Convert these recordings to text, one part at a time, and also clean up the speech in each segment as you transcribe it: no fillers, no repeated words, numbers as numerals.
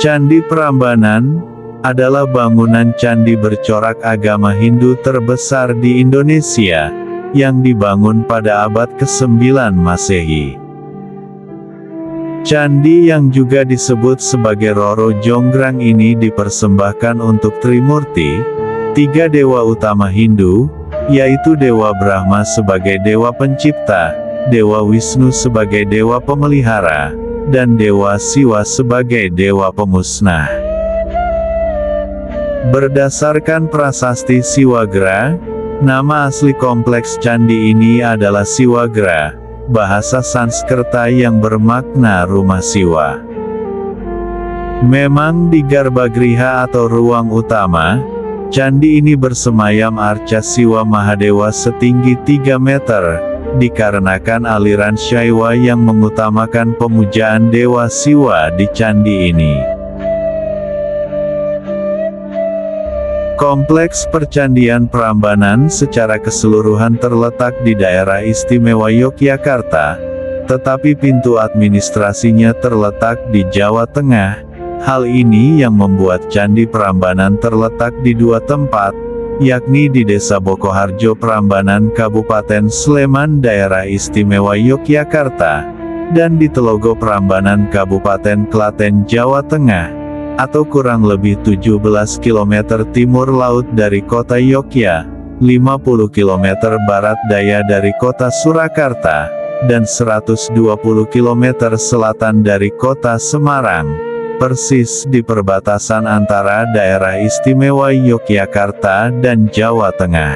Candi Prambanan adalah bangunan candi bercorak agama Hindu terbesar di Indonesia, yang dibangun pada abad ke-9 Masehi. Candi yang juga disebut sebagai Roro Jonggrang ini dipersembahkan untuk Trimurti, 3 dewa utama Hindu, yaitu Dewa Brahma sebagai dewa pencipta, Dewa Wisnu sebagai dewa pemelihara, dan Dewa Siwa sebagai dewa pemusnah. Berdasarkan prasasti Siwagra, nama asli kompleks candi ini adalah Siwagra, bahasa Sanskerta yang bermakna rumah Siwa. Memang di Garbagriha atau ruang utama, candi ini bersemayam arca Siwa Mahadewa setinggi 3 meter, dikarenakan aliran Syaiwa yang mengutamakan pemujaan Dewa Siwa di candi ini. Kompleks Percandian Prambanan secara keseluruhan terletak di daerah istimewa Yogyakarta, tetapi pintu administrasinya terletak di Jawa Tengah. Hal ini yang membuat Candi Prambanan terletak di 2 tempat, yakni di Desa Bokoharjo Prambanan Kabupaten Sleman daerah istimewa Yogyakarta, dan di Telogo Prambanan Kabupaten Klaten Jawa Tengah, atau kurang lebih 17 km timur laut dari kota Yogya, 50 km barat daya dari kota Surakarta, dan 120 km selatan dari kota Semarang, persis di perbatasan antara daerah istimewa Yogyakarta dan Jawa Tengah.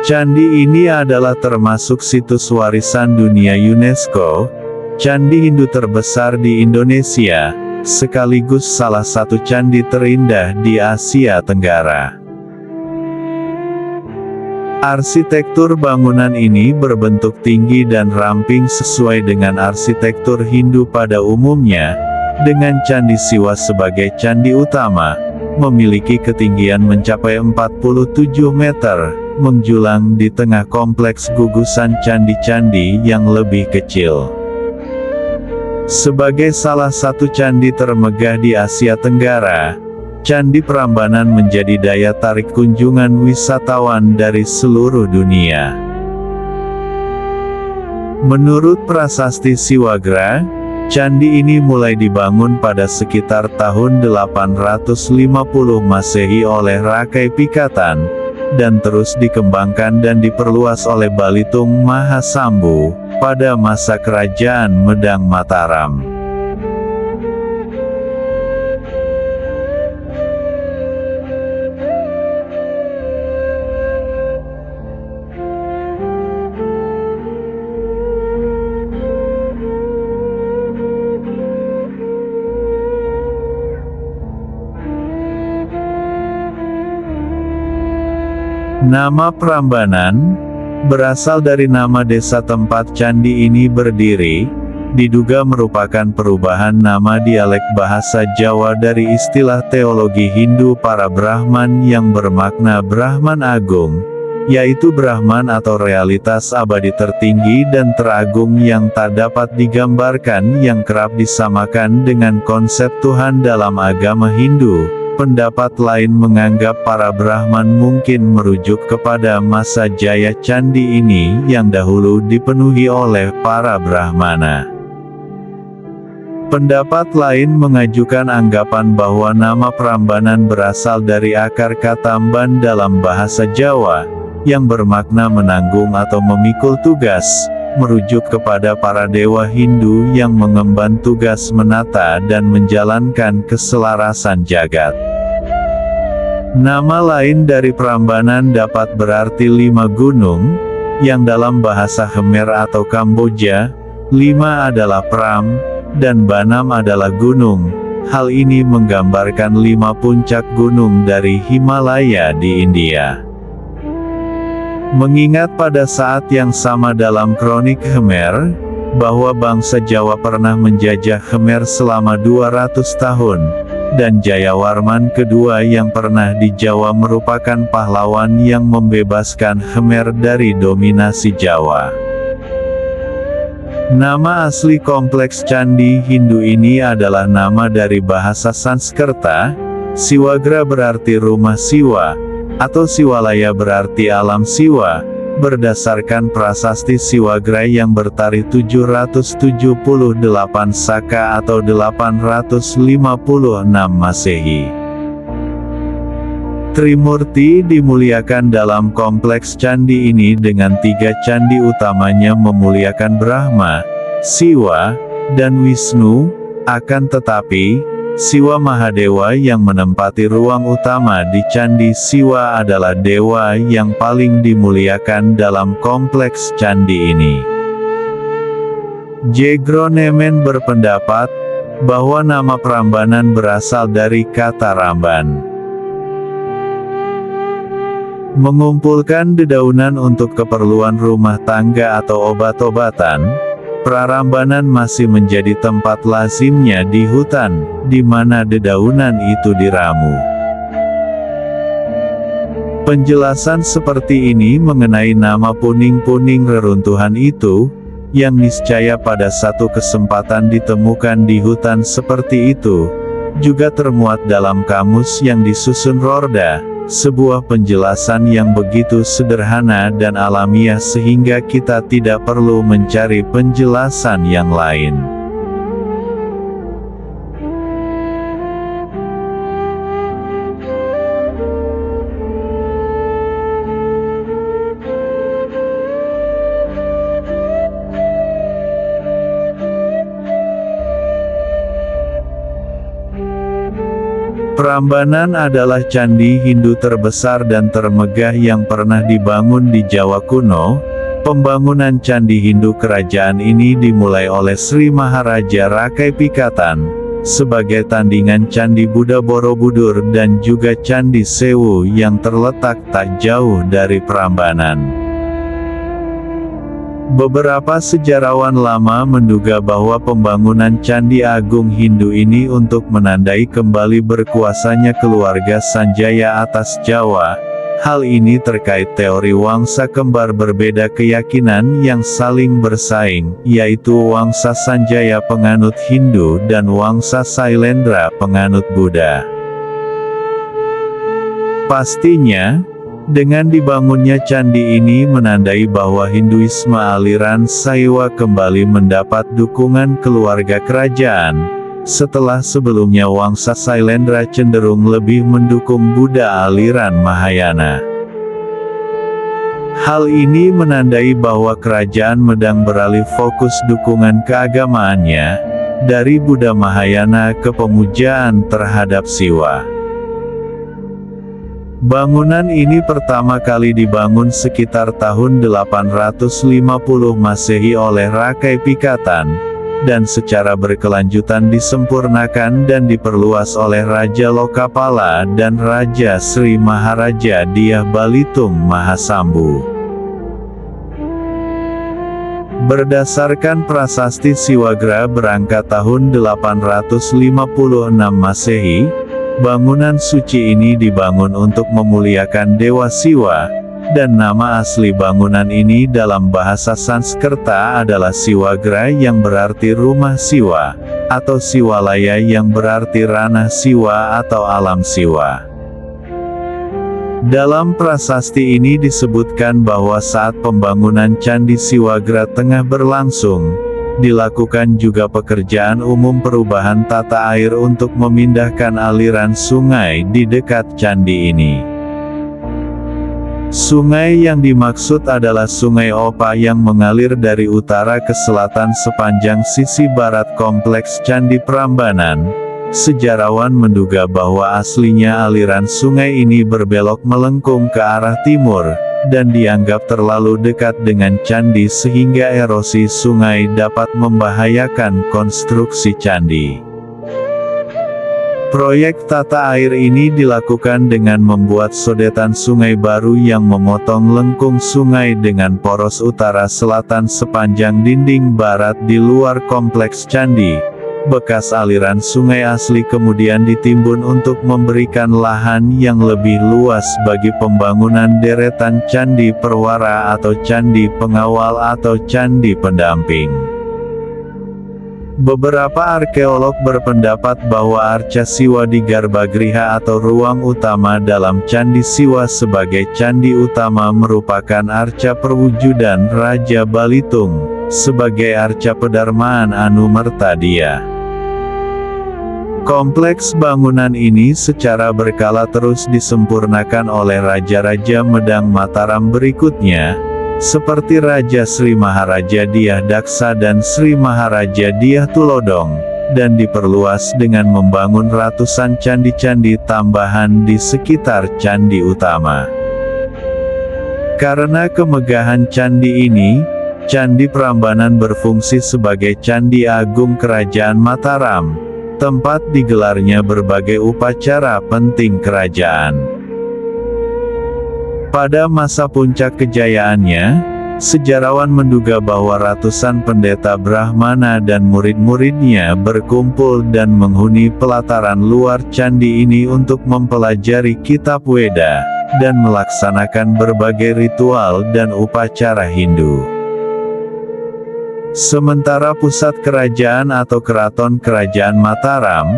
Candi ini adalah termasuk situs warisan dunia UNESCO, candi Hindu terbesar di Indonesia, sekaligus salah satu candi terindah di Asia Tenggara. Arsitektur bangunan ini berbentuk tinggi dan ramping sesuai dengan arsitektur Hindu pada umumnya, dengan Candi Siwa sebagai candi utama, memiliki ketinggian mencapai 47 meter, menjulang di tengah kompleks gugusan candi-candi yang lebih kecil. Sebagai salah satu candi termegah di Asia Tenggara, Candi Prambanan menjadi daya tarik kunjungan wisatawan dari seluruh dunia. Menurut prasasti Siwagra, candi ini mulai dibangun pada sekitar tahun 850 Masehi oleh Rakai Pikatan, dan terus dikembangkan dan diperluas oleh Balitung Mahasambu pada masa Kerajaan Medang Mataram. Nama Prambanan berasal dari nama desa tempat candi ini berdiri, diduga merupakan perubahan nama dialek bahasa Jawa dari istilah teologi Hindu para Brahman yang bermakna Brahman Agung, yaitu Brahman atau realitas abadi tertinggi dan teragung yang tak dapat digambarkan yang kerap disamakan dengan konsep Tuhan dalam agama Hindu. Pendapat lain menganggap para Brahman mungkin merujuk kepada masa jaya candi ini yang dahulu dipenuhi oleh para Brahmana. Pendapat lain mengajukan anggapan bahwa nama Prambanan berasal dari akar kata mban dalam bahasa Jawa, yang bermakna menanggung atau memikul tugas, merujuk kepada para dewa Hindu yang mengemban tugas menata dan menjalankan keselarasan jagat. Nama lain dari Prambanan dapat berarti 5 gunung, yang dalam bahasa Khmer atau Kamboja, 5 adalah Pram, dan Banam adalah gunung. Hal ini menggambarkan 5 puncak gunung dari Himalaya di India. Mengingat pada saat yang sama dalam kronik Khmer, bahwa bangsa Jawa pernah menjajah Khmer selama 200 tahun, dan Jayawarman kedua yang pernah di Jawa merupakan pahlawan yang membebaskan Khmer dari dominasi Jawa. Nama asli kompleks candi Hindu ini adalah nama dari bahasa Sanskerta. Siwagra berarti rumah Siwa, atau Siwalaya berarti alam Siwa, berdasarkan prasasti Siwagra yang bertarikh 778 Saka atau 856 Masehi. Trimurti dimuliakan dalam kompleks candi ini dengan 3 candi utamanya memuliakan Brahma, Siwa, dan Wisnu. Akan tetapi, Siwa Mahadewa yang menempati ruang utama di Candi Siwa adalah dewa yang paling dimuliakan dalam kompleks candi ini. J. Groneman berpendapat bahwa nama Prambanan berasal dari kata ramban, mengumpulkan dedaunan untuk keperluan rumah tangga atau obat-obatan. Prarambanan masih menjadi tempat lazimnya di hutan, di mana dedaunan itu diramu. Penjelasan seperti ini mengenai nama puning-puning reruntuhan itu, yang niscaya pada satu kesempatan ditemukan di hutan seperti itu, juga termuat dalam kamus yang disusun Rorda. Sebuah penjelasan yang begitu sederhana dan alamiah sehingga kita tidak perlu mencari penjelasan yang lain. Prambanan adalah candi Hindu terbesar dan termegah yang pernah dibangun di Jawa kuno. Pembangunan candi Hindu kerajaan ini dimulai oleh Sri Maharaja Rakai Pikatan, sebagai tandingan Candi Buddha Borobudur dan juga Candi Sewu yang terletak tak jauh dari Prambanan. Beberapa sejarawan lama menduga bahwa pembangunan Candi Agung Hindu ini untuk menandai kembali berkuasanya keluarga Sanjaya atas Jawa. Hal ini terkait teori wangsa kembar berbeda keyakinan yang saling bersaing, yaitu wangsa Sanjaya penganut Hindu dan wangsa Sailendra penganut Buddha. Pastinya, dengan dibangunnya candi ini menandai bahwa Hinduisme aliran Saiwa kembali mendapat dukungan keluarga kerajaan, setelah sebelumnya wangsa Sailendra cenderung lebih mendukung Buddha aliran Mahayana. Hal ini menandai bahwa kerajaan Medang beralih fokus dukungan keagamaannya, dari Buddha Mahayana ke pemujaan terhadap Siwa. Bangunan ini pertama kali dibangun sekitar tahun 850 Masehi oleh Rakai Pikatan, dan secara berkelanjutan disempurnakan dan diperluas oleh Raja Lokapala dan Raja Sri Maharaja Dyah Balitung Mahasambu. Berdasarkan prasasti Siwagra berangkat tahun 856 Masehi, bangunan suci ini dibangun untuk memuliakan Dewa Siwa, dan nama asli bangunan ini dalam bahasa Sanskerta adalah Siwagra yang berarti rumah Siwa, atau Siwalaya yang berarti ranah Siwa atau alam Siwa. Dalam prasasti ini disebutkan bahwa saat pembangunan Candi Siwagra tengah berlangsung, dilakukan juga pekerjaan umum perubahan tata air untuk memindahkan aliran sungai di dekat candi ini. Sungai yang dimaksud adalah Sungai Opa yang mengalir dari utara ke selatan sepanjang sisi barat kompleks Candi Prambanan. Sejarawan menduga bahwa aslinya aliran sungai ini berbelok melengkung ke arah timur, dan dianggap terlalu dekat dengan candi sehingga erosi sungai dapat membahayakan konstruksi candi. Proyek tata air ini dilakukan dengan membuat sodetan sungai baru yang memotong lengkung sungai dengan poros utara-selatan sepanjang dinding barat di luar kompleks candi. Bekas aliran sungai asli kemudian ditimbun untuk memberikan lahan yang lebih luas bagi pembangunan deretan candi perwara atau candi pengawal atau candi pendamping. Beberapa arkeolog berpendapat bahwa Arca Siwa di Garbagriha atau ruang utama dalam Candi Siwa sebagai candi utama merupakan arca perwujudan Raja Balitung, sebagai arca pedarmaan Anumertadia. Kompleks bangunan ini secara berkala terus disempurnakan oleh Raja-Raja Medang Mataram berikutnya, seperti Raja Sri Maharaja Dyah Daksa dan Sri Maharaja Dyah Tulodong, dan diperluas dengan membangun ratusan candi-candi tambahan di sekitar candi utama. Karena kemegahan candi ini, Candi Prambanan berfungsi sebagai Candi Agung Kerajaan Mataram, tempat digelarnya berbagai upacara penting kerajaan. Pada masa puncak kejayaannya, sejarawan menduga bahwa ratusan pendeta Brahmana dan murid-muridnya berkumpul dan menghuni pelataran luar candi ini untuk mempelajari kitab Weda, dan melaksanakan berbagai ritual dan upacara Hindu. Sementara pusat kerajaan atau keraton kerajaan Mataram,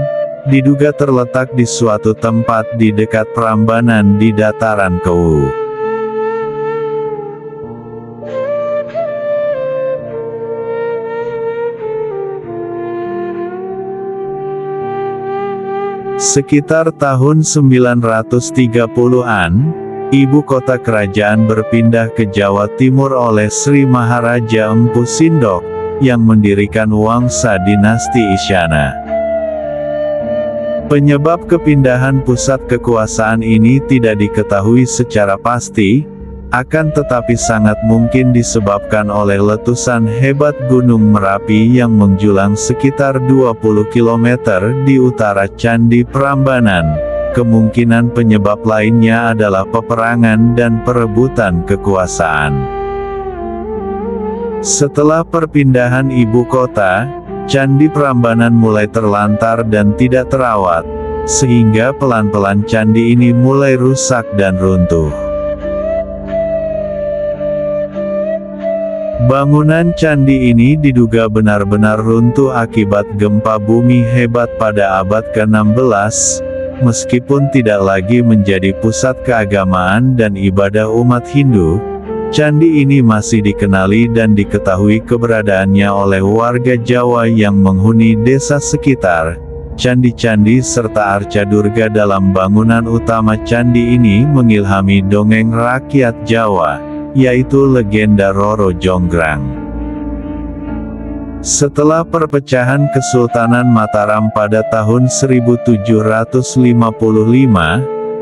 diduga terletak di suatu tempat di dekat Prambanan di dataran Kewu. Sekitar tahun 930-an, ibu kota kerajaan berpindah ke Jawa Timur oleh Sri Maharaja Empu Sindok, yang mendirikan Wangsa Dinasti Isyana. Penyebab kepindahan pusat kekuasaan ini tidak diketahui secara pasti, akan tetapi sangat mungkin disebabkan oleh letusan hebat Gunung Merapi yang menjulang sekitar 20 km di utara Candi Prambanan. Kemungkinan penyebab lainnya adalah peperangan dan perebutan kekuasaan. Setelah perpindahan ibu kota, Candi Prambanan mulai terlantar dan tidak terawat, sehingga pelan-pelan candi ini mulai rusak dan runtuh. Bangunan candi ini diduga benar-benar runtuh akibat gempa bumi hebat pada abad ke-16, meskipun tidak lagi menjadi pusat keagamaan dan ibadah umat Hindu. Candi ini masih dikenali dan diketahui keberadaannya oleh warga Jawa yang menghuni desa sekitar. Candi-candi serta arca Durga dalam bangunan utama candi ini mengilhami dongeng rakyat Jawa, yaitu legenda Roro Jonggrang. Setelah perpecahan Kesultanan Mataram pada tahun 1755,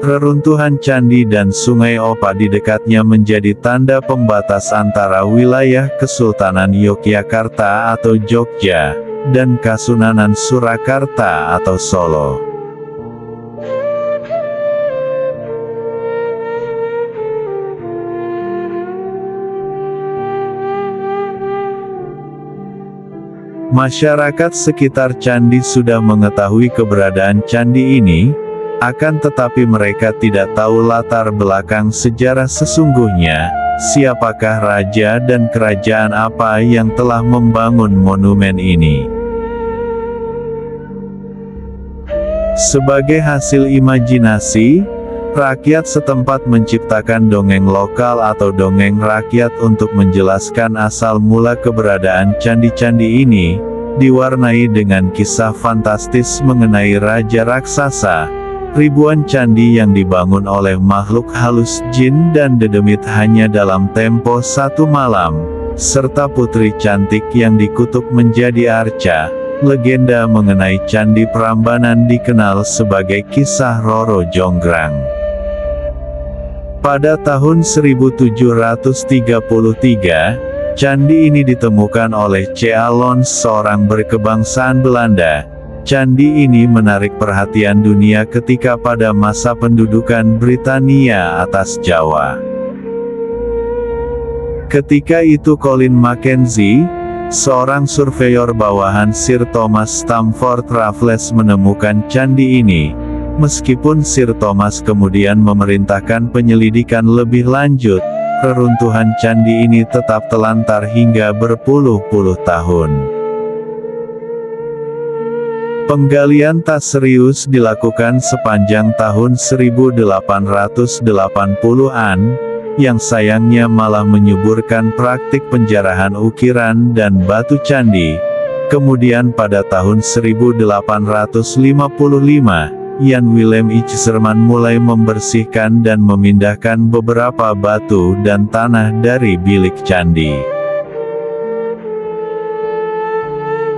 reruntuhan candi dan Sungai Opa di dekatnya menjadi tanda pembatas antara wilayah Kesultanan Yogyakarta atau Jogja, dan Kasunanan Surakarta atau Solo. Masyarakat sekitar candi sudah mengetahui keberadaan candi ini, akan tetapi mereka tidak tahu latar belakang sejarah sesungguhnya, siapakah raja dan kerajaan apa yang telah membangun monumen ini. Sebagai hasil imajinasi, rakyat setempat menciptakan dongeng lokal atau dongeng rakyat untuk menjelaskan asal mula keberadaan candi-candi ini, diwarnai dengan kisah fantastis mengenai raja raksasa, ribuan candi yang dibangun oleh makhluk halus jin dan dedemit hanya dalam tempo satu malam, serta putri cantik yang dikutuk menjadi arca. Legenda mengenai Candi Prambanan dikenal sebagai kisah Roro Jonggrang. Pada tahun 1733, candi ini ditemukan oleh C. Alons, seorang berkebangsaan Belanda. Candi ini menarik perhatian dunia ketika pada masa pendudukan Britania atas Jawa. Ketika itu Colin Mackenzie, seorang surveyor bawahan Sir Thomas Stamford Raffles menemukan candi ini. Meskipun Sir Thomas kemudian memerintahkan penyelidikan lebih lanjut, reruntuhan candi ini tetap telantar hingga berpuluh-puluh tahun. Penggalian tak serius dilakukan sepanjang tahun 1880-an, yang sayangnya malah menyuburkan praktik penjarahan ukiran dan batu candi. Kemudian pada tahun 1855, Jan Willem IJzerman mulai membersihkan dan memindahkan beberapa batu dan tanah dari bilik candi.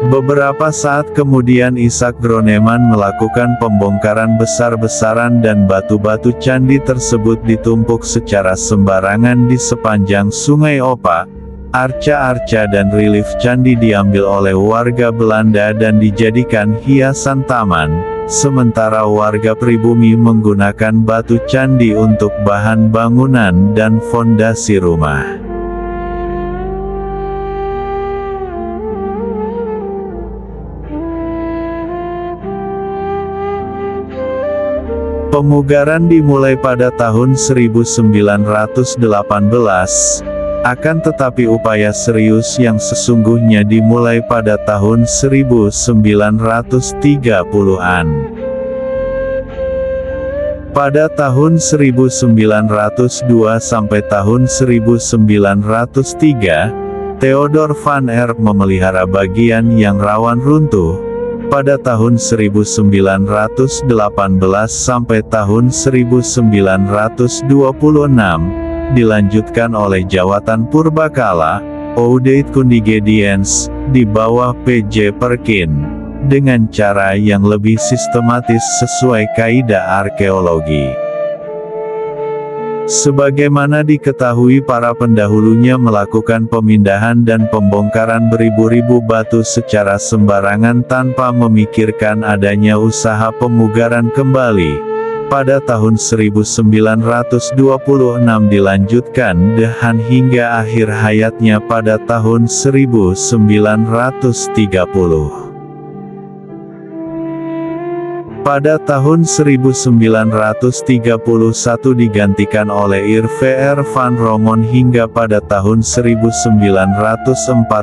Beberapa saat kemudian Isaac Groneman melakukan pembongkaran besar-besaran dan batu-batu candi tersebut ditumpuk secara sembarangan di sepanjang Sungai Opa. Arca-arca dan relief candi diambil oleh warga Belanda dan dijadikan hiasan taman, sementara warga pribumi menggunakan batu candi untuk bahan bangunan dan fondasi rumah. Pemugaran dimulai pada tahun 1918, akan tetapi upaya serius yang sesungguhnya dimulai pada tahun 1930-an. Pada tahun 1902 sampai tahun 1903, Theodor van Erp memelihara bagian yang rawan runtuh. Pada tahun 1918 sampai tahun 1926, dilanjutkan oleh Jawatan Purbakala, Oudheidkundigediens, di bawah P.J. Perkin, dengan cara yang lebih sistematis sesuai kaidah arkeologi. Sebagaimana diketahui, para pendahulunya melakukan pemindahan dan pembongkaran beribu-ribu batu secara sembarangan tanpa memikirkan adanya usaha pemugaran kembali. Pada tahun 1926 dilanjutkan Dehan hingga akhir hayatnya pada tahun 1930. Pada tahun 1931 digantikan oleh Ir.V.R. van Romon hingga pada tahun 1942,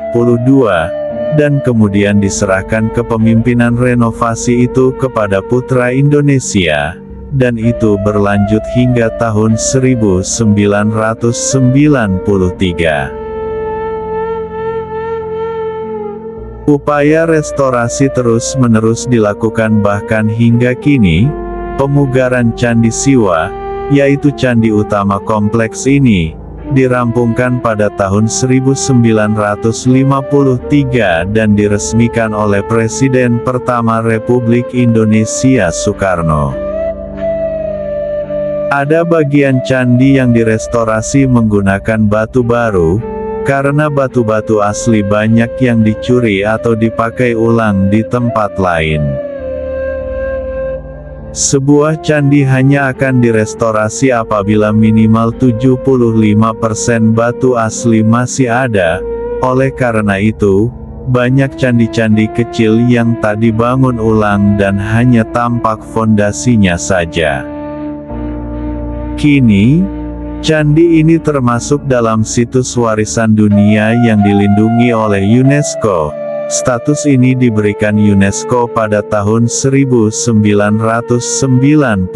dan kemudian diserahkan kepemimpinan renovasi itu kepada putra Indonesia, dan itu berlanjut hingga tahun 1993. Upaya restorasi terus-menerus dilakukan bahkan hingga kini. Pemugaran Candi Siwa, yaitu candi utama kompleks ini, dirampungkan pada tahun 1953 dan diresmikan oleh Presiden pertama Republik Indonesia Soekarno. Ada bagian candi yang direstorasi menggunakan batu baru, karena batu-batu asli banyak yang dicuri atau dipakai ulang di tempat lain. Sebuah candi hanya akan direstorasi apabila minimal 75% batu asli masih ada. Oleh karena itu, banyak candi-candi kecil yang tak dibangun ulang dan hanya tampak fondasinya saja. Kini, candi ini termasuk dalam situs warisan dunia yang dilindungi oleh UNESCO. Status ini diberikan UNESCO pada tahun 1991.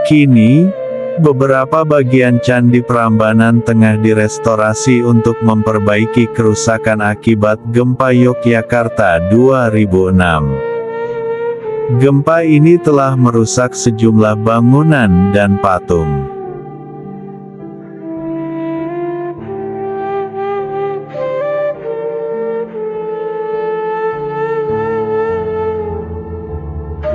Kini, beberapa bagian Candi Prambanan tengah direstorasi untuk memperbaiki kerusakan akibat gempa Yogyakarta 2006. Gempa ini telah merusak sejumlah bangunan dan patung.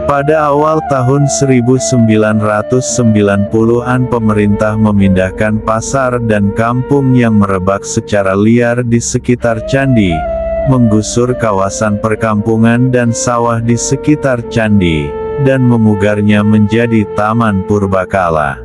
Pada awal tahun 1990-an pemerintah memindahkan pasar dan kampung yang merebak secara liar di sekitar candi, menggusur kawasan perkampungan dan sawah di sekitar candi, dan memugarnya menjadi Taman Purbakala.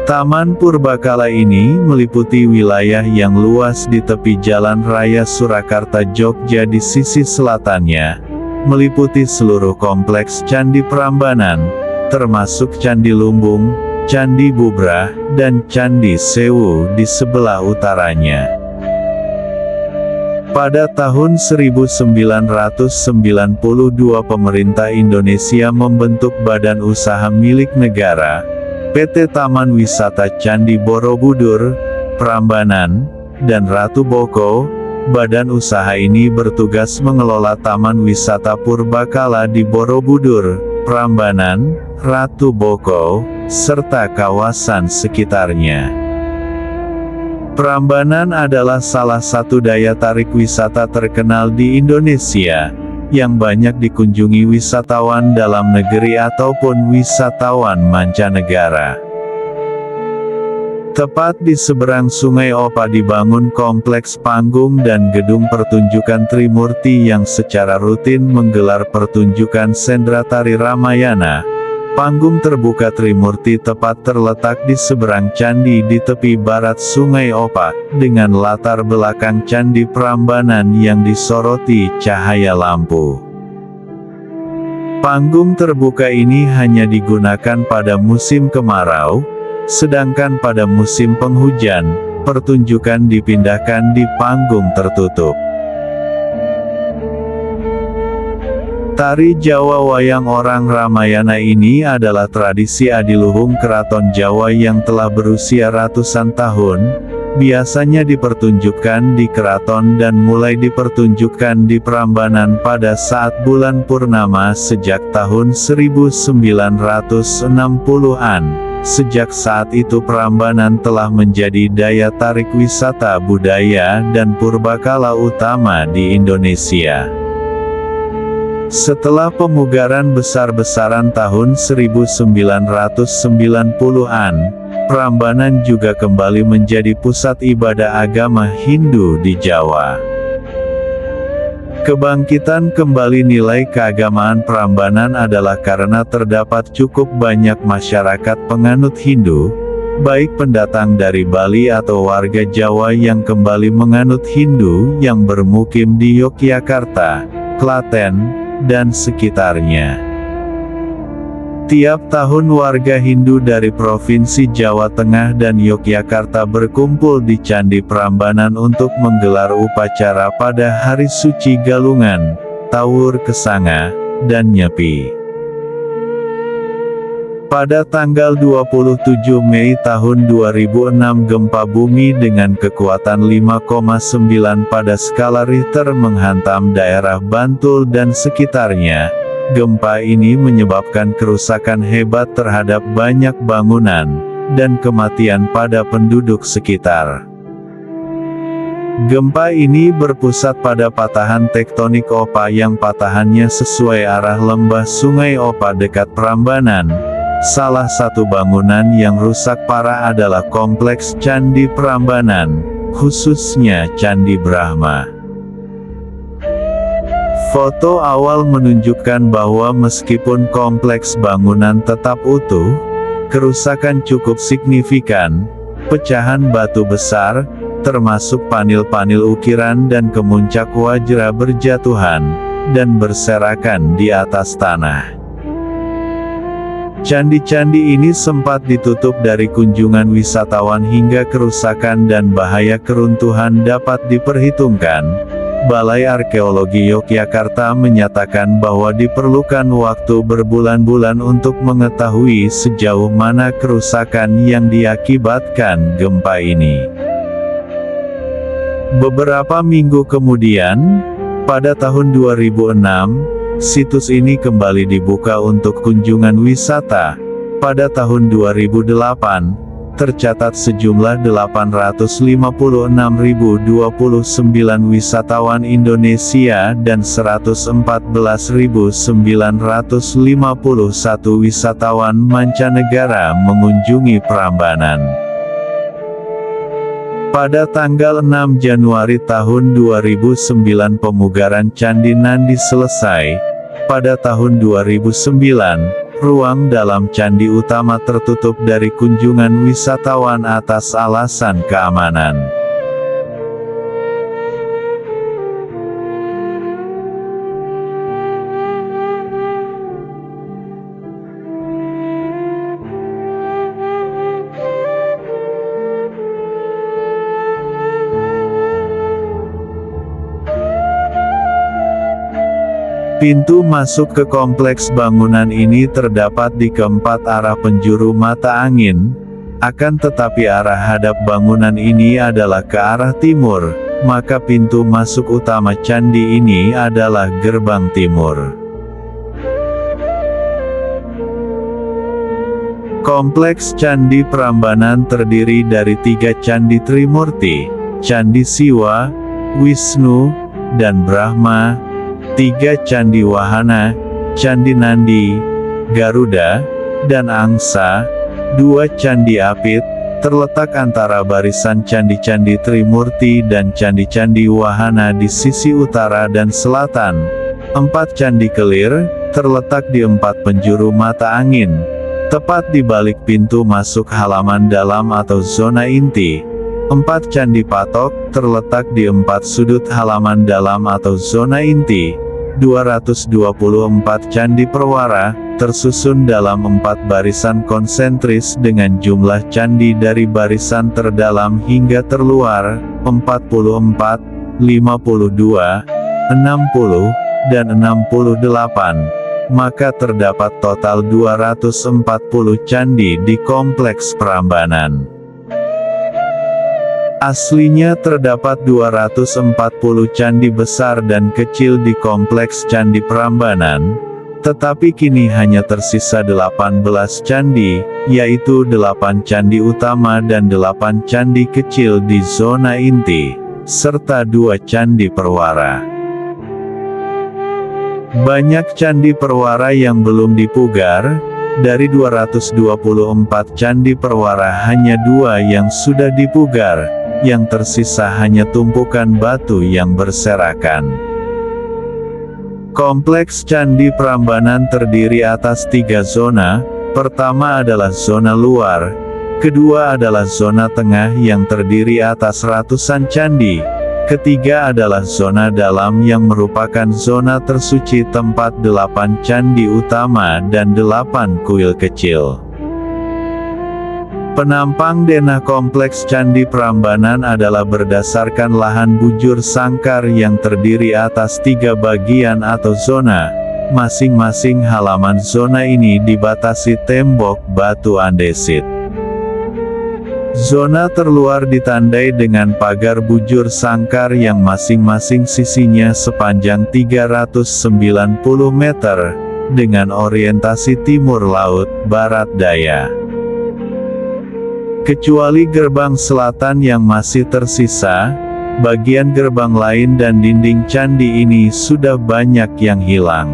Taman Purbakala ini meliputi wilayah yang luas di tepi Jalan Raya Surakarta Jogja di sisi selatannya, meliputi seluruh kompleks Candi Prambanan, termasuk Candi Lumbung, Candi Bubrah, dan Candi Sewu di sebelah utaranya. Pada tahun 1992 pemerintah Indonesia membentuk Badan Usaha Milik Negara, PT Taman Wisata Candi Borobudur, Prambanan, dan Ratu Boko. Badan usaha ini bertugas mengelola Taman Wisata Purbakala di Borobudur, Prambanan, Ratu Boko, serta kawasan sekitarnya. Prambanan adalah salah satu daya tarik wisata terkenal di Indonesia, yang banyak dikunjungi wisatawan dalam negeri ataupun wisatawan mancanegara. Tepat di seberang Sungai Opa dibangun kompleks panggung dan gedung pertunjukan Trimurti yang secara rutin menggelar pertunjukan sendra tari Ramayana. Panggung terbuka Trimurti tepat terletak di seberang candi di tepi barat Sungai Opa, dengan latar belakang Candi Prambanan yang disoroti cahaya lampu. Panggung terbuka ini hanya digunakan pada musim kemarau, sedangkan pada musim penghujan, pertunjukan dipindahkan di panggung tertutup. Tari Jawa Wayang Orang Ramayana ini adalah tradisi adiluhung keraton Jawa yang telah berusia ratusan tahun, biasanya dipertunjukkan di keraton dan mulai dipertunjukkan di Prambanan pada saat bulan purnama sejak tahun 1960-an. Sejak saat itu Prambanan telah menjadi daya tarik wisata budaya dan purbakala utama di Indonesia. Setelah pemugaran besar-besaran tahun 1990-an, Prambanan juga kembali menjadi pusat ibadah agama Hindu di Jawa. Kebangkitan kembali nilai keagamaan Prambanan adalah karena terdapat cukup banyak masyarakat penganut Hindu, baik pendatang dari Bali atau warga Jawa yang kembali menganut Hindu yang bermukim di Yogyakarta, Klaten, dan sekitarnya. Tiap tahun warga Hindu dari Provinsi Jawa Tengah dan Yogyakarta berkumpul di Candi Prambanan untuk menggelar upacara pada hari suci Galungan, Tawur Kesanga, dan Nyepi. Pada tanggal 27 Mei tahun 2006 gempa bumi dengan kekuatan 5,9 pada skala Richter menghantam daerah Bantul dan sekitarnya. Gempa ini menyebabkan kerusakan hebat terhadap banyak bangunan, dan kematian pada penduduk sekitar. Gempa ini berpusat pada patahan tektonik Opa yang patahannya sesuai arah lembah Sungai Opa dekat Prambanan. Salah satu bangunan yang rusak parah adalah kompleks Candi Prambanan, khususnya Candi Brahma. Foto awal menunjukkan bahwa meskipun kompleks bangunan tetap utuh, kerusakan cukup signifikan, pecahan batu besar, termasuk panil-panil ukiran dan kemuncak wajra berjatuhan, dan berserakan di atas tanah. Candi-candi ini sempat ditutup dari kunjungan wisatawan hingga kerusakan dan bahaya keruntuhan dapat diperhitungkan. Balai Arkeologi Yogyakarta menyatakan bahwa diperlukan waktu berbulan-bulan untuk mengetahui sejauh mana kerusakan yang diakibatkan gempa ini. Beberapa minggu kemudian, pada tahun 2006, situs ini kembali dibuka untuk kunjungan wisata. Pada tahun 2008, tercatat sejumlah 856.029 wisatawan Indonesia dan 114.951 wisatawan mancanegara mengunjungi Prambanan. Pada tanggal 6 Januari tahun 2009 pemugaran Candi Nandi selesai. Pada tahun 2009, ruang dalam candi utama tertutup dari kunjungan wisatawan atas alasan keamanan. Pintu masuk ke kompleks bangunan ini terdapat di keempat arah penjuru mata angin, akan tetapi arah hadap bangunan ini adalah ke arah timur, maka pintu masuk utama candi ini adalah gerbang timur. Kompleks Candi Prambanan terdiri dari 3 Candi Trimurti, Candi Siwa, Wisnu, dan Brahma, 3 Candi Wahana, Candi Nandi, Garuda, dan Angsa, 2 Candi Apit, terletak antara barisan candi-candi Trimurti dan candi-candi Wahana di sisi utara dan selatan, 4 Candi Kelir, terletak di 4 penjuru mata angin, tepat di balik pintu masuk halaman dalam atau zona inti, 4 Candi Patok, terletak di 4 sudut halaman dalam atau zona inti, 224 Candi Perwara, tersusun dalam 4 barisan konsentris dengan jumlah candi dari barisan terdalam hingga terluar, 44, 52, 60, dan 68. Maka terdapat total 240 candi di kompleks Prambanan. Aslinya terdapat 240 candi besar dan kecil di kompleks Candi Prambanan, tetapi kini hanya tersisa 18 candi, yaitu 8 candi utama dan 8 candi kecil di zona inti, serta 2 candi perwara. Banyak candi perwara yang belum dipugar. Dari 224 candi perwara hanya 2 yang sudah dipugar, yang tersisa hanya tumpukan batu yang berserakan. Kompleks Candi Prambanan terdiri atas 3 zona. Pertama adalah zona luar, kedua adalah zona tengah yang terdiri atas ratusan candi, ketiga adalah zona dalam yang merupakan zona tersuci tempat 8 candi utama dan 8 kuil kecil. Penampang denah kompleks Candi Prambanan adalah berdasarkan lahan bujur sangkar yang terdiri atas 3 bagian atau zona. Masing-masing halaman zona ini dibatasi tembok batu andesit. Zona terluar ditandai dengan pagar bujur sangkar yang masing-masing sisinya sepanjang 390 meter, dengan orientasi timur laut, barat daya. Kecuali gerbang selatan yang masih tersisa, bagian gerbang lain dan dinding candi ini sudah banyak yang hilang.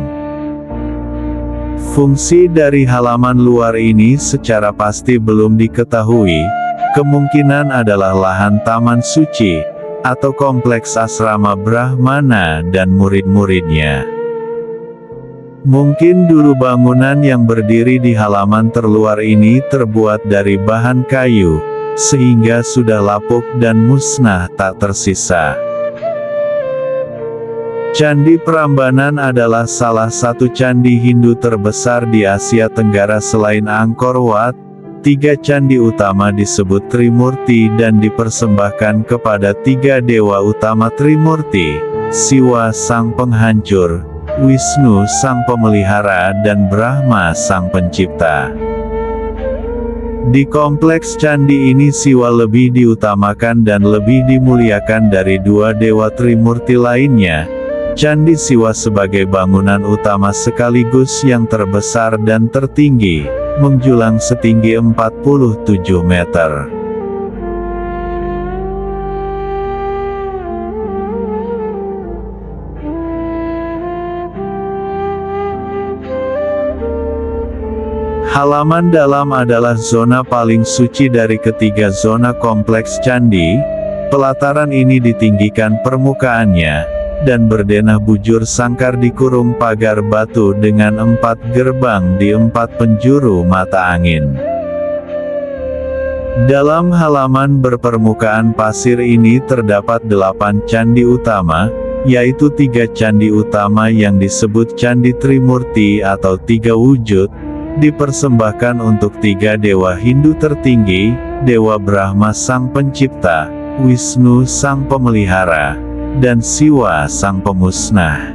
Fungsi dari halaman luar ini secara pasti belum diketahui. Kemungkinan adalah lahan taman suci, atau kompleks asrama Brahmana dan murid-muridnya. Mungkin dulu bangunan yang berdiri di halaman terluar ini terbuat dari bahan kayu, sehingga sudah lapuk dan musnah tak tersisa. Candi Prambanan adalah salah satu candi Hindu terbesar di Asia Tenggara selain Angkor Wat. 3 candi utama disebut Trimurti dan dipersembahkan kepada 3 dewa utama Trimurti, Siwa sang penghancur, Wisnu sang pemelihara dan Brahma sang pencipta. Di kompleks candi ini Siwa lebih diutamakan dan lebih dimuliakan dari 2 dewa Trimurti lainnya. Candi Siwa sebagai bangunan utama sekaligus yang terbesar dan tertinggi, menjulang setinggi 47 meter. Halaman dalam adalah zona paling suci dari ketiga zona kompleks candi. Pelataran ini ditinggikan permukaannya, dan berdenah bujur sangkar dikurung pagar batu dengan 4 gerbang di 4 penjuru mata angin. Dalam halaman berpermukaan pasir ini terdapat 8 candi utama, yaitu 3 candi utama yang disebut Candi Trimurti atau 3 wujud, dipersembahkan untuk 3 dewa Hindu tertinggi, Dewa Brahma sang pencipta, Wisnu sang pemelihara, dan Siwa sang pemusnah.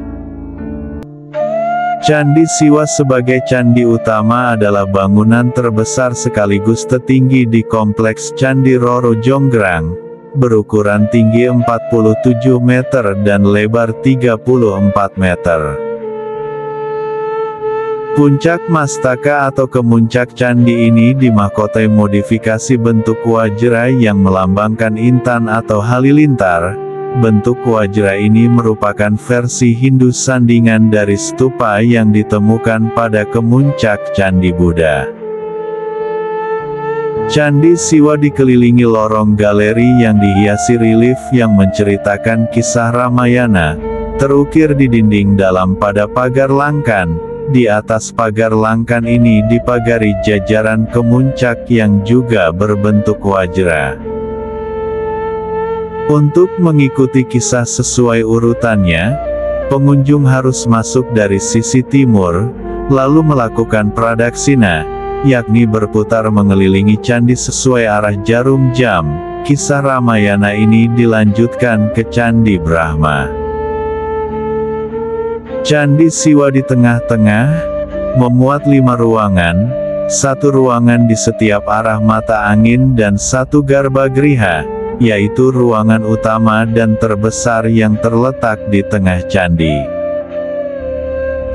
Candi Siwa sebagai candi utama adalah bangunan terbesar sekaligus tertinggi di kompleks Candi Roro Jonggrang, berukuran tinggi 47 meter dan lebar 34 meter. Puncak mastaka atau kemuncak candi ini dimahkotai modifikasi bentuk wajra yang melambangkan intan atau halilintar. Bentuk wajra ini merupakan versi Hindu sandingan dari stupa yang ditemukan pada kemuncak Candi Buddha. Candi Siwa dikelilingi lorong galeri yang dihiasi relief yang menceritakan kisah Ramayana, terukir di dinding dalam pada pagar langkan. Di atas pagar langkan ini dipagari jajaran kemuncak yang juga berbentuk wajra. Untuk mengikuti kisah sesuai urutannya, pengunjung harus masuk dari sisi timur, lalu melakukan pradaksina, yakni berputar mengelilingi candi sesuai arah jarum jam. Kisah Ramayana ini dilanjutkan ke Candi Brahma. Candi Siwa di tengah-tengah, memuat 5 ruangan, 1 ruangan di setiap arah mata angin dan 1 garbagriha, yaitu ruangan utama dan terbesar yang terletak di tengah candi.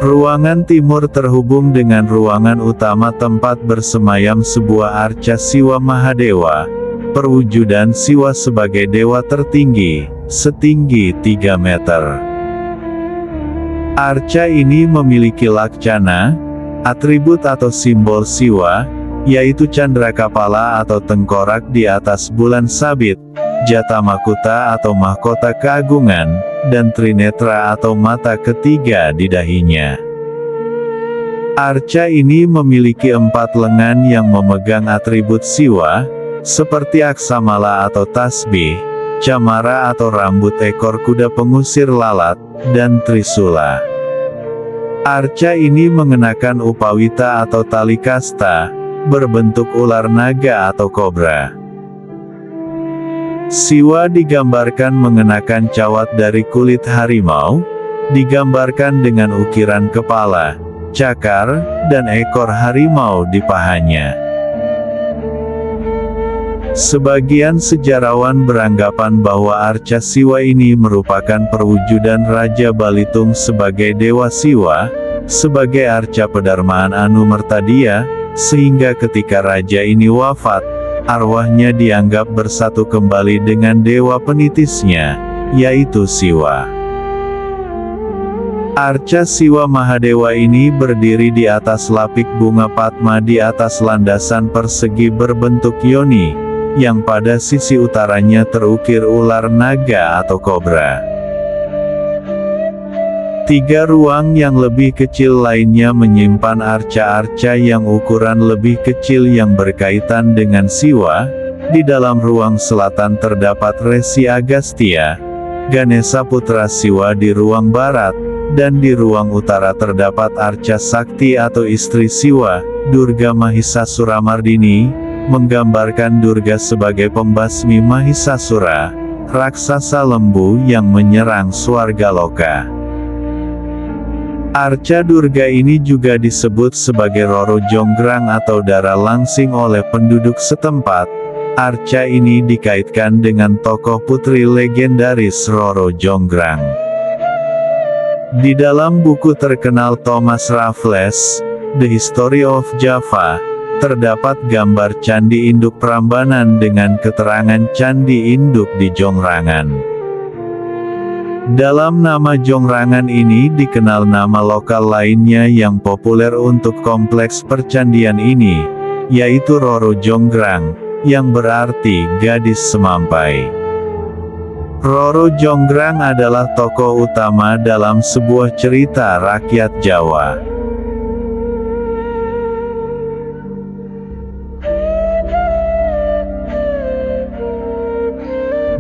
Ruangan timur terhubung dengan ruangan utama tempat bersemayam sebuah arca Siwa Mahadewa, perwujudan Siwa sebagai dewa tertinggi, setinggi 3 meter. Arca ini memiliki laksana, atribut atau simbol Siwa, yaitu candra kepala atau tengkorak di atas bulan sabit, jata makuta atau mahkota keagungan, dan trinetra atau mata ketiga di dahinya. Arca ini memiliki 4 lengan yang memegang atribut Siwa, seperti aksamala atau tasbih, camara atau rambut ekor kuda pengusir lalat, dan trisula. Arca ini mengenakan upawita atau tali kasta, berbentuk ular naga atau kobra. Siwa digambarkan mengenakan cawat dari kulit harimau, digambarkan dengan ukiran kepala, cakar, dan ekor harimau di pahanya. Sebagian sejarawan beranggapan bahwa arca Siwa ini merupakan perwujudan Raja Balitung sebagai Dewa Siwa, sebagai arca pedarmaan Anumertadia, sehingga ketika raja ini wafat, arwahnya dianggap bersatu kembali dengan dewa penitisnya, yaitu Siwa. Arca Siwa Mahadewa ini berdiri di atas lapik bunga Padma di atas landasan persegi berbentuk yoni, yang pada sisi utaranya terukir ular naga atau kobra. 3 ruang yang lebih kecil lainnya menyimpan arca-arca yang ukuran lebih kecil yang berkaitan dengan Siwa. Di dalam ruang selatan terdapat Resi Agastya, Ganesha putra Siwa di ruang barat, dan di ruang utara terdapat arca Sakti atau istri Siwa, Durga Mahisasuramardini, menggambarkan Durga sebagai pembasmi Mahisasura, raksasa lembu yang menyerang Swargaloka. Arca Durga ini juga disebut sebagai Roro Jonggrang atau darah langsing oleh penduduk setempat. Arca ini dikaitkan dengan tokoh putri legendaris Roro Jonggrang. Di dalam buku terkenal Thomas Raffles, The History of Java, terdapat gambar Candi Induk Prambanan dengan keterangan Candi Induk di Jongrangan. Dalam nama Jongrangan ini dikenal nama lokal lainnya yang populer untuk kompleks percandian ini, yaitu Roro Jonggrang, yang berarti gadis semampai. Roro Jonggrang adalah tokoh utama dalam sebuah cerita rakyat Jawa.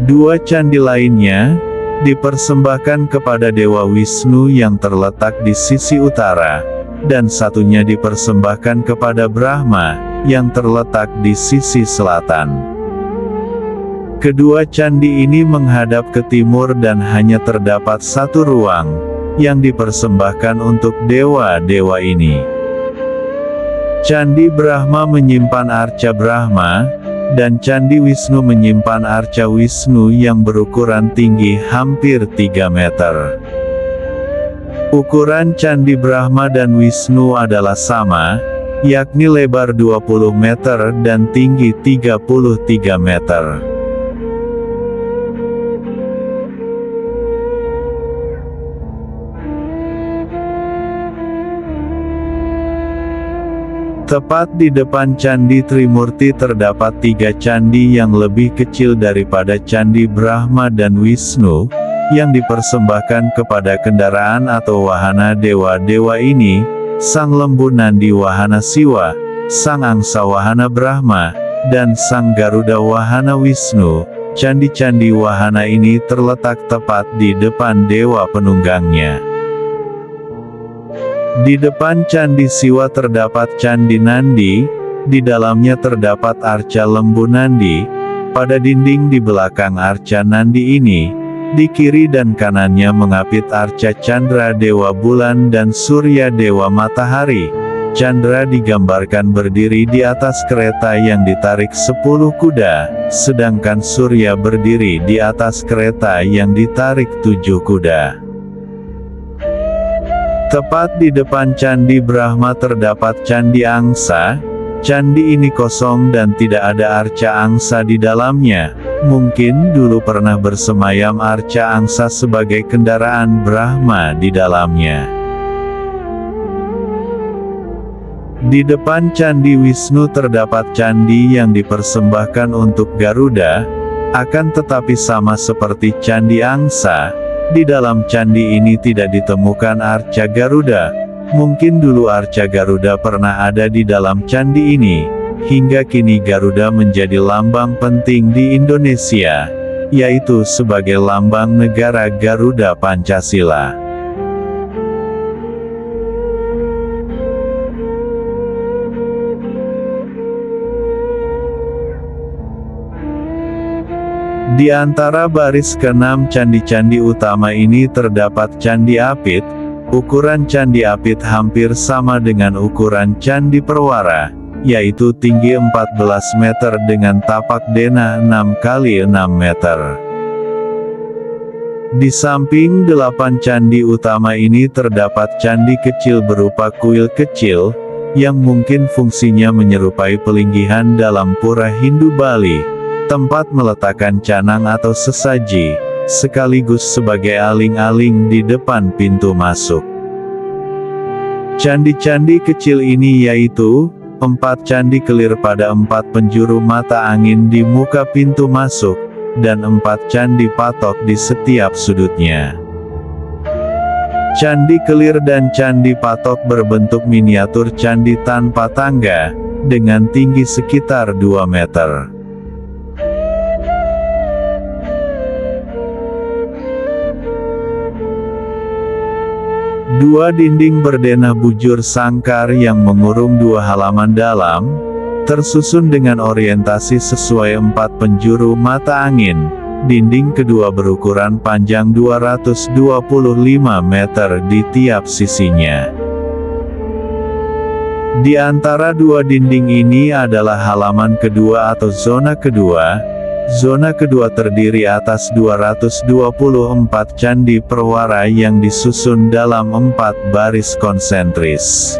Dua candi lainnya dipersembahkan kepada Dewa Wisnu yang terletak di sisi utara, dan satunya dipersembahkan kepada Brahma, yang terletak di sisi selatan. Kedua candi ini menghadap ke timur dan hanya terdapat 1 ruang, yang dipersembahkan untuk dewa-dewa ini. Candi Brahma menyimpan arca Brahma, dan Candi Wisnu menyimpan arca Wisnu yang berukuran tinggi hampir 3 meter. Ukuran Candi Brahma dan Wisnu adalah sama, yakni lebar 20 meter dan tinggi 33 meter. Tepat di depan Candi Trimurti terdapat 3 candi yang lebih kecil daripada Candi Brahma dan Wisnu, yang dipersembahkan kepada kendaraan atau wahana dewa-dewa ini, Sang Lembu Nandi Wahana Siwa, Sang Angsa Wahana Brahma, dan Sang Garuda Wahana Wisnu. Candi-candi wahana ini terletak tepat di depan dewa penunggangnya. Di depan Candi Siwa terdapat Candi Nandi, di dalamnya terdapat arca Lembu Nandi. Pada dinding di belakang arca Nandi ini, di kiri dan kanannya mengapit arca Chandra Dewa Bulan dan Surya Dewa Matahari. Chandra digambarkan berdiri di atas kereta yang ditarik 10 kuda, sedangkan Surya berdiri di atas kereta yang ditarik 7 kuda. Tepat di depan Candi Brahma terdapat Candi Angsa. Candi ini kosong dan tidak ada arca angsa di dalamnya. Mungkin dulu pernah bersemayam arca angsa sebagai kendaraan Brahma di dalamnya. Di depan Candi Wisnu terdapat candi yang dipersembahkan untuk Garuda, akan tetapi sama seperti Candi Angsa. Di dalam candi ini tidak ditemukan arca Garuda. Mungkin dulu arca Garuda pernah ada di dalam candi ini. Hingga kini Garuda menjadi lambang penting di Indonesia, yaitu sebagai lambang negara Garuda Pancasila. Di antara baris ke-6 candi-candi utama ini terdapat Candi Apit. Ukuran Candi Apit hampir sama dengan ukuran Candi Perwara, yaitu tinggi 14 meter dengan tapak denah 6 x 6 meter. Di samping 8 candi utama ini terdapat candi kecil berupa kuil kecil, yang mungkin fungsinya menyerupai pelinggihan dalam pura Hindu Bali. Tempat meletakkan canang atau sesaji, sekaligus sebagai aling-aling di depan pintu masuk. Candi-candi kecil ini yaitu 4 candi kelir pada 4 penjuru mata angin di muka pintu masuk, dan 4 candi patok di setiap sudutnya. Candi kelir dan candi patok berbentuk miniatur candi tanpa tangga, dengan tinggi sekitar 2 meter. Dua dinding berdenah bujur sangkar yang mengurung 2 halaman dalam, tersusun dengan orientasi sesuai 4 penjuru mata angin. Dinding kedua berukuran panjang 225 meter di tiap sisinya. Di antara 2 dinding ini adalah halaman kedua atau zona kedua. Zona kedua terdiri atas 224 candi perwara yang disusun dalam 4 baris konsentris.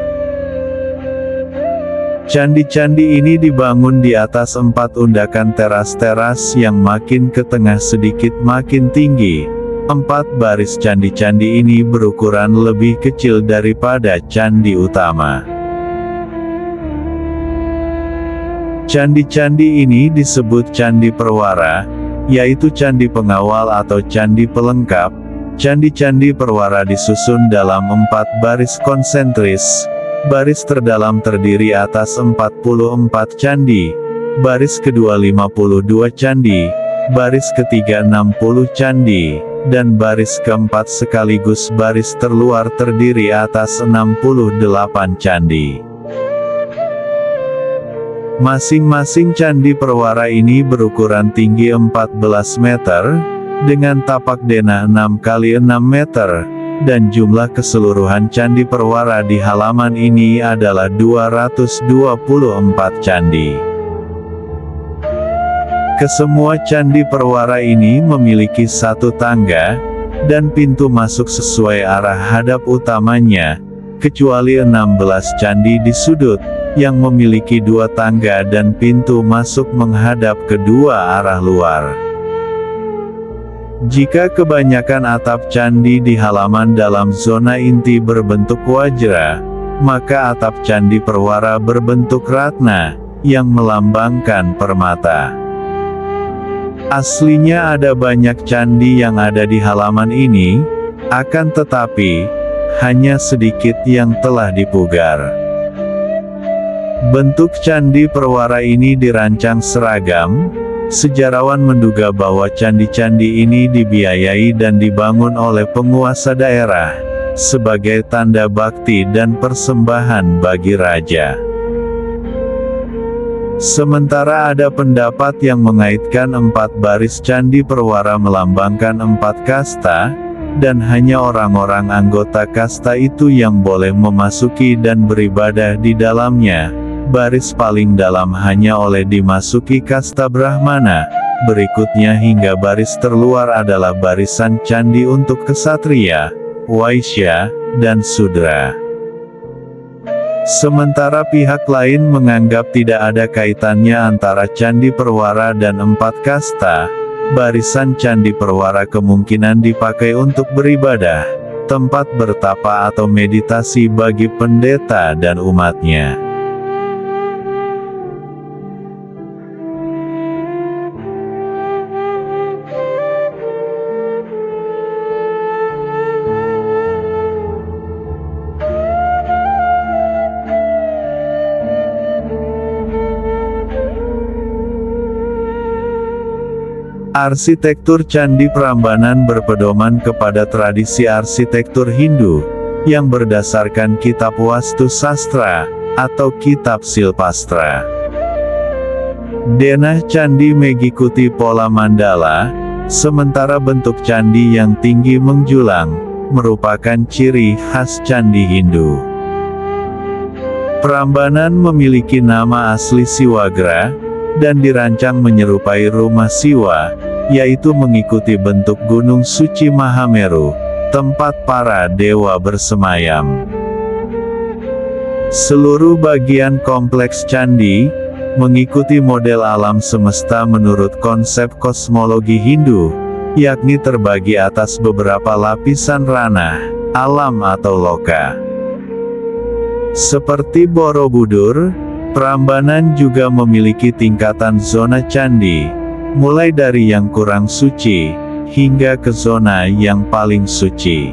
Candi-candi ini dibangun di atas 4 undakan teras-teras yang makin ke tengah sedikit makin tinggi. 4 baris candi-candi ini berukuran lebih kecil daripada candi utama. Candi-candi ini disebut candi perwara, yaitu candi pengawal atau candi pelengkap. Candi-candi perwara disusun dalam 4 baris konsentris. Baris terdalam terdiri atas 44 candi, baris kedua 52 candi, baris ketiga 60 candi, dan baris keempat sekaligus baris terluar terdiri atas 68 candi. Masing-masing candi perwara ini berukuran tinggi 14 meter, dengan tapak denah 6 x 6 meter, dan jumlah keseluruhan Candi Perwara di halaman ini adalah 224 candi. Kesemua Candi Perwara ini memiliki satu tangga, dan pintu masuk sesuai arah hadap utamanya, kecuali 16 candi di sudut, yang memiliki dua tangga dan pintu masuk menghadap kedua arah luar. Jika kebanyakan atap candi di halaman dalam zona inti berbentuk wajra, maka atap Candi Perwara berbentuk ratna, yang melambangkan permata. Aslinya ada banyak candi yang ada di halaman ini, akan tetapi, hanya sedikit yang telah dipugar. Bentuk Candi Perwara ini dirancang seragam. Sejarawan menduga bahwa candi-candi ini dibiayai dan dibangun oleh penguasa daerah, sebagai tanda bakti dan persembahan bagi raja. Sementara ada pendapat yang mengaitkan 4 baris Candi Perwara melambangkan 4 kasta, dan hanya orang-orang anggota kasta itu yang boleh memasuki dan beribadah di dalamnya. Baris paling dalam hanya oleh dimasuki kasta Brahmana, berikutnya hingga baris terluar adalah barisan candi untuk kesatria, waisya, dan sudra. Sementara pihak lain menganggap tidak ada kaitannya antara Candi Perwara dan 4 kasta, barisan Candi Perwara kemungkinan dipakai untuk beribadah, tempat bertapa atau meditasi bagi pendeta dan umatnya. Arsitektur Candi Prambanan berpedoman kepada tradisi arsitektur Hindu, yang berdasarkan kitab Wastu Sastra, atau kitab Silpastra. Denah candi mengikuti pola mandala, sementara bentuk candi yang tinggi menjulang, merupakan ciri khas candi Hindu. Prambanan memiliki nama asli Siwagra, dan dirancang menyerupai rumah Siwa, yaitu mengikuti bentuk Gunung Suci Mahameru, tempat para dewa bersemayam. Seluruh bagian kompleks candi, mengikuti model alam semesta menurut konsep kosmologi Hindu, yakni terbagi atas beberapa lapisan ranah, alam atau loka. Seperti Borobudur, Prambanan juga memiliki tingkatan zona candi, mulai dari yang kurang suci, hingga ke zona yang paling suci.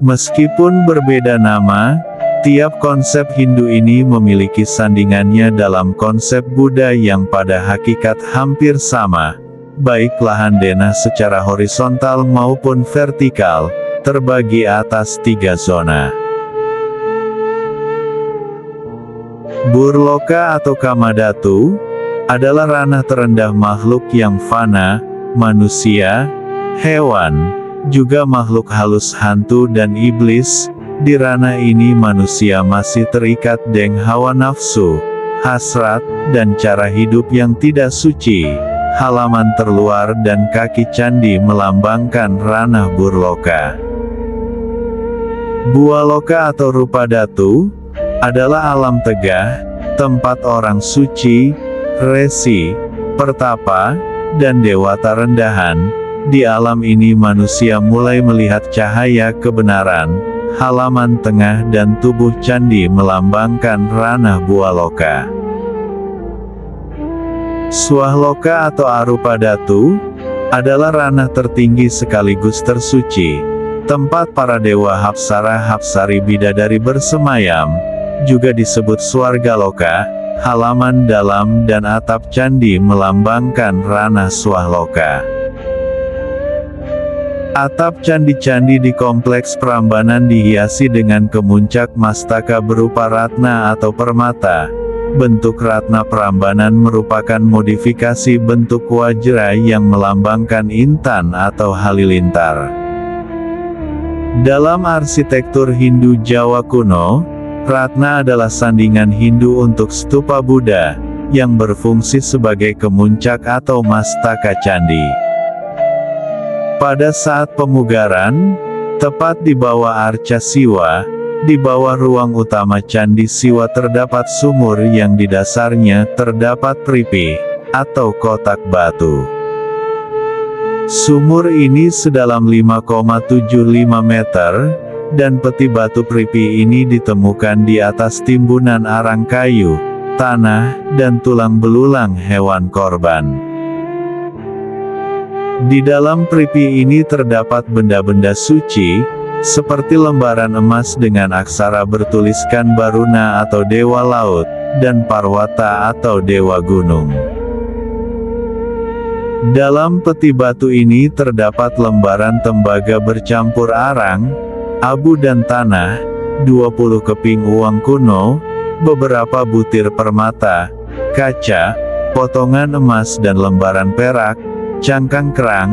Meskipun berbeda nama, tiap konsep Hindu ini memiliki sandingannya dalam konsep Buddha yang pada hakikat hampir sama, baik lahan denah secara horizontal maupun vertikal, terbagi atas 3 zona. Burloka atau Kamadhatu adalah ranah terendah makhluk yang fana, manusia, hewan, juga makhluk halus hantu dan iblis. Di ranah ini manusia masih terikat dengan hawa nafsu, hasrat, dan cara hidup yang tidak suci. Halaman terluar dan kaki candi melambangkan ranah Burloka. Bualoka atau Rupadatu adalah alam tegah, tempat orang suci, resi, pertapa, dan dewata rendahan. Di alam ini manusia mulai melihat cahaya kebenaran. Halaman tengah dan tubuh candi melambangkan ranah Bualoka. Swahloka atau Arupadatu adalah ranah tertinggi sekaligus tersuci, tempat para dewa Hapsara-Hapsari bidadari bersemayam, juga disebut Swargaloka. Halaman dalam dan atap candi melambangkan ranah Swahloka. Atap candi-candi di kompleks Prambanan dihiasi dengan kemuncak mastaka berupa ratna atau permata. Bentuk ratna Prambanan merupakan modifikasi bentuk wajra yang melambangkan intan atau halilintar. Dalam arsitektur Hindu Jawa kuno, Ratna adalah sandingan Hindu untuk stupa Buddha, yang berfungsi sebagai kemuncak atau mastaka candi. Pada saat pemugaran, tepat di bawah arca Siwa, di bawah ruang utama Candi Siwa terdapat sumur yang di dasarnya terdapat pripih, atau kotak batu. Sumur ini sedalam 5,75 meter, dan peti batu pripih ini ditemukan di atas timbunan arang kayu, tanah, dan tulang belulang hewan korban. Di dalam pripih ini terdapat benda-benda suci, seperti lembaran emas dengan aksara bertuliskan Baruna atau Dewa Laut, dan Parwata atau Dewa Gunung. Dalam peti batu ini terdapat lembaran tembaga bercampur arang, abu dan tanah, 20 keping uang kuno, beberapa butir permata, kaca, potongan emas dan lembaran perak, cangkang kerang,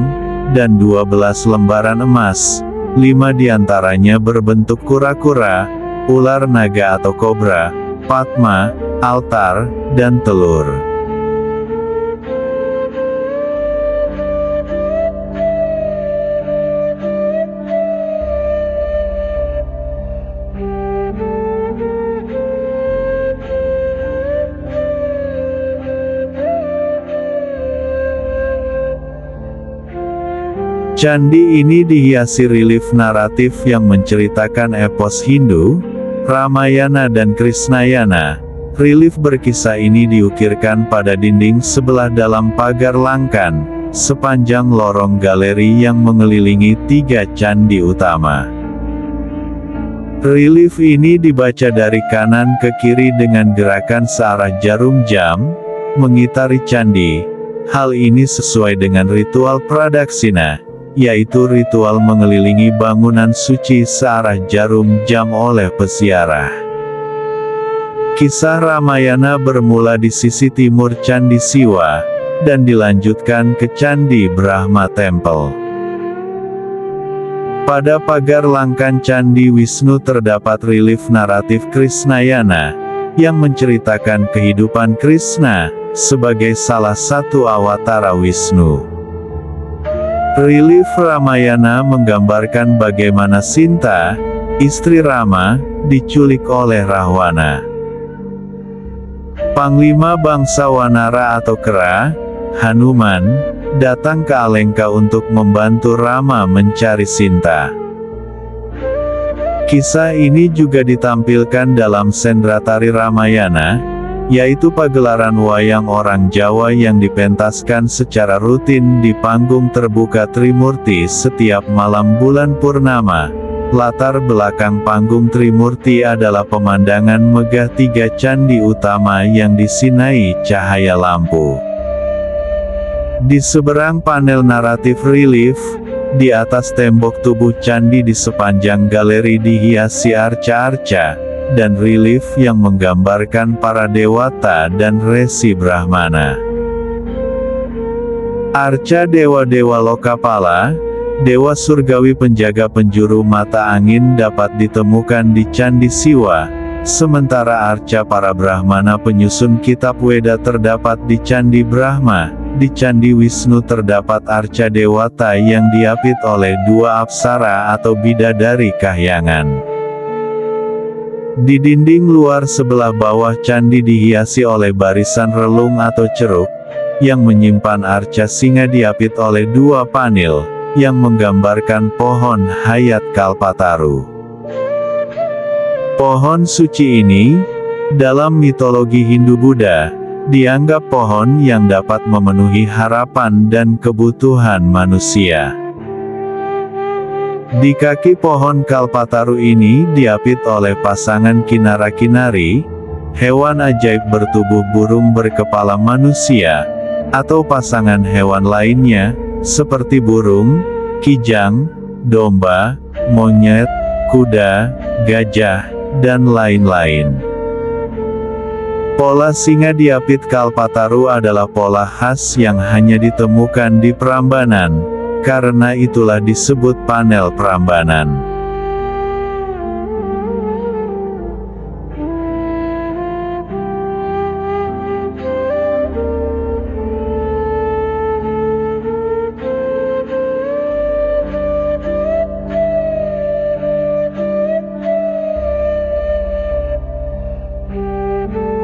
dan 12 lembaran emas, 5 diantaranya berbentuk kura-kura, ular naga atau kobra, padma, altar, dan telur. Candi ini dihiasi relief naratif yang menceritakan epos Hindu, Ramayana dan Krishnayana. Relief berkisah ini diukirkan pada dinding sebelah dalam pagar langkan, sepanjang lorong galeri yang mengelilingi 3 candi utama. Relief ini dibaca dari kanan ke kiri dengan gerakan searah jarum jam, mengitari candi. Hal ini sesuai dengan ritual Pradaksina, yaitu ritual mengelilingi bangunan suci searah jarum jam oleh peziarah. Kisah Ramayana bermula di sisi timur Candi Siwa, dan dilanjutkan ke Candi Brahma Temple. Pada pagar langkan Candi Wisnu terdapat relief naratif Krishnayana, yang menceritakan kehidupan Krishna, sebagai salah satu awatara Wisnu. Relief Ramayana menggambarkan bagaimana Sinta, istri Rama, diculik oleh Rahwana. Panglima bangsa Wanara atau Kera, Hanuman, datang ke Alengka untuk membantu Rama mencari Sinta. Kisah ini juga ditampilkan dalam Sendratari Ramayana, yaitu pagelaran wayang orang Jawa yang dipentaskan secara rutin di panggung terbuka Trimurti setiap malam bulan purnama. Latar belakang panggung Trimurti adalah pemandangan megah 3 candi utama yang disinai cahaya lampu. Di seberang panel naratif relief, di atas tembok tubuh candi di sepanjang galeri dihiasi arca-arca, dan relief yang menggambarkan para dewata dan resi Brahmana. Arca dewa-dewa Lokapala, dewa surgawi penjaga penjuru mata angin dapat ditemukan di Candi Siwa, sementara arca para Brahmana penyusun kitab Weda terdapat di Candi Brahma. Di Candi Wisnu terdapat arca dewata yang diapit oleh 2 apsara atau bidadari kahyangan. Di dinding luar sebelah bawah candi dihiasi oleh barisan relung atau ceruk, yang menyimpan arca singa diapit oleh 2 panil, yang menggambarkan pohon hayat Kalpataru. Pohon suci ini, dalam mitologi Hindu-Buddha, dianggap pohon yang dapat memenuhi harapan dan kebutuhan manusia. Di kaki pohon Kalpataru ini diapit oleh pasangan kinara-kinari, hewan ajaib bertubuh burung berkepala manusia, atau pasangan hewan lainnya, seperti burung, kijang, domba, monyet, kuda, gajah, dan lain-lain. Pola singa diapit Kalpataru adalah pola khas yang hanya ditemukan di Prambanan. Karena itulah disebut panel Prambanan.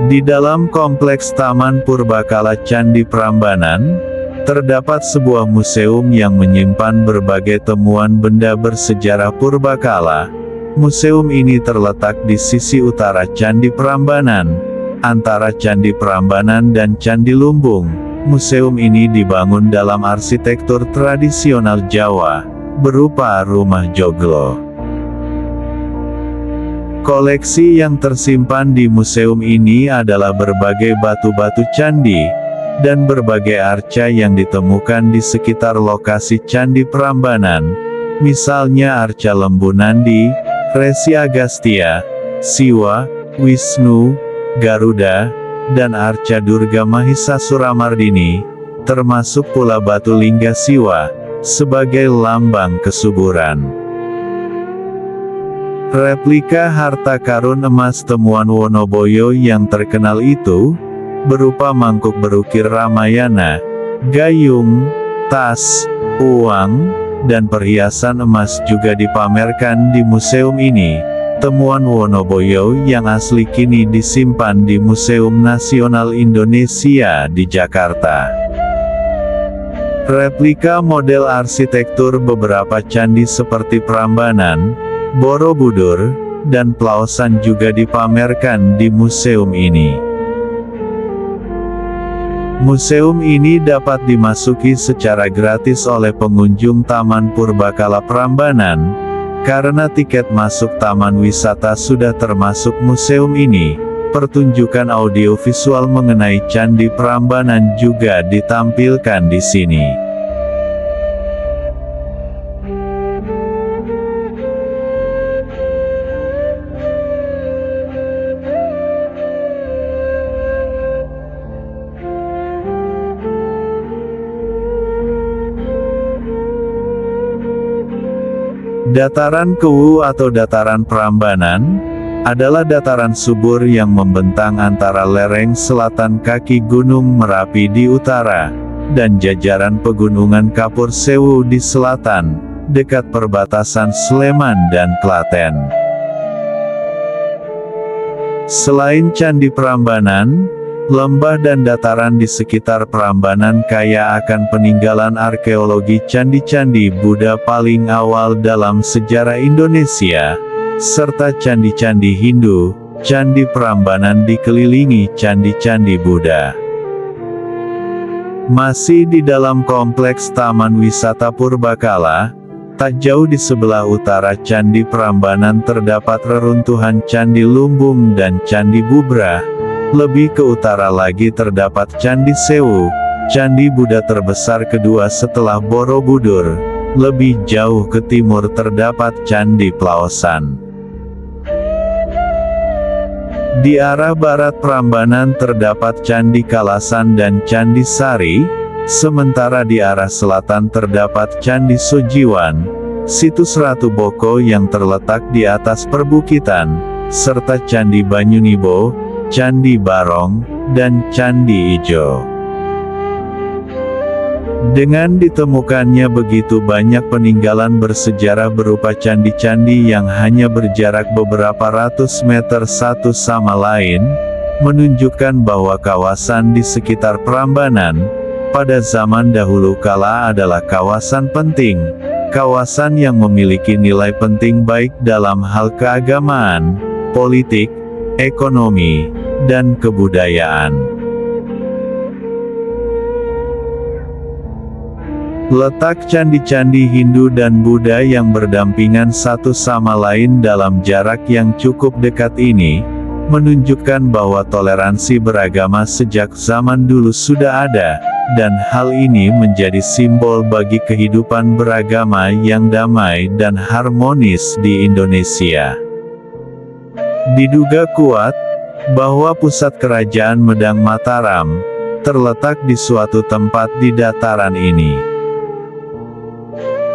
Di dalam kompleks Taman Purbakala Candi Prambanan, terdapat sebuah museum yang menyimpan berbagai temuan benda bersejarah purbakala. Museum ini terletak di sisi utara Candi Prambanan, antara Candi Prambanan dan Candi Lumbung. Museum ini dibangun dalam arsitektur tradisional Jawa, berupa rumah joglo. Koleksi yang tersimpan di museum ini adalah berbagai batu-batu candi, dan berbagai arca yang ditemukan di sekitar lokasi Candi Prambanan, misalnya arca Lembu Nandi, Resi Agastya, Siwa, Wisnu, Garuda, dan arca Durga Mahisasuramardini, termasuk pula batu lingga Siwa, sebagai lambang kesuburan. Replika harta karun emas temuan Wonoboyo yang terkenal itu, berupa mangkuk berukir Ramayana, gayung, tas, uang, dan perhiasan emas juga dipamerkan di museum ini. Temuan Wonoboyo yang asli kini disimpan di Museum Nasional Indonesia di Jakarta. Replika model arsitektur beberapa candi seperti Prambanan, Borobudur, dan Plaosan juga dipamerkan di museum ini. Museum ini dapat dimasuki secara gratis oleh pengunjung Taman Purbakala Prambanan, karena tiket masuk taman wisata sudah termasuk museum ini. Pertunjukan audiovisual mengenai Candi Prambanan juga ditampilkan di sini. Dataran Kewu atau Dataran Prambanan, adalah dataran subur yang membentang antara lereng selatan kaki Gunung Merapi di utara, dan jajaran pegunungan Kapur Sewu di selatan, dekat perbatasan Sleman dan Klaten. Selain Candi Prambanan, lembah dan dataran di sekitar Prambanan kaya akan peninggalan arkeologi candi-candi Buddha paling awal dalam sejarah Indonesia, serta candi-candi Hindu. Candi Prambanan dikelilingi candi-candi Buddha. Masih di dalam kompleks Taman Wisata Purbakala, tak jauh di sebelah utara Candi Prambanan terdapat reruntuhan Candi Lumbung dan Candi Bubrah. Lebih ke utara lagi terdapat Candi Sewu, candi Buddha terbesar kedua setelah Borobudur. Lebih jauh ke timur terdapat Candi Plaosan. Di arah barat Prambanan terdapat Candi Kalasan dan Candi Sari, sementara di arah selatan terdapat Candi Sojiwan, situs Ratu Boko yang terletak di atas perbukitan, serta Candi Banyunibo, Candi Barong, dan Candi Ijo. Dengan ditemukannya begitu banyak peninggalan bersejarah berupa candi-candi yang hanya berjarak beberapa ratus meter satu sama lain, menunjukkan bahwa kawasan di sekitar Prambanan, pada zaman dahulu kala adalah kawasan penting, kawasan yang memiliki nilai penting baik dalam hal keagamaan, politik, ekonomi, dan kebudayaan. Letak candi-candi Hindu dan Buddha yang berdampingan satu sama lain dalam jarak yang cukup dekat ini, menunjukkan bahwa toleransi beragama sejak zaman dulu sudah ada, dan hal ini menjadi simbol bagi kehidupan beragama yang damai dan harmonis di Indonesia. Diduga kuat bahwa pusat kerajaan Medang Mataram terletak di suatu tempat di dataran ini.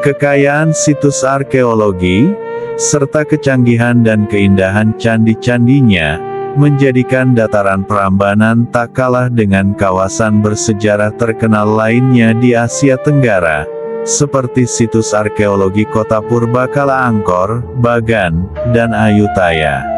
Kekayaan situs arkeologi, serta kecanggihan dan keindahan candi-candinya, menjadikan dataran Prambanan tak kalah dengan kawasan bersejarah terkenal lainnya di Asia Tenggara, seperti situs arkeologi kota Purbakala Angkor, Bagan, dan Ayutthaya.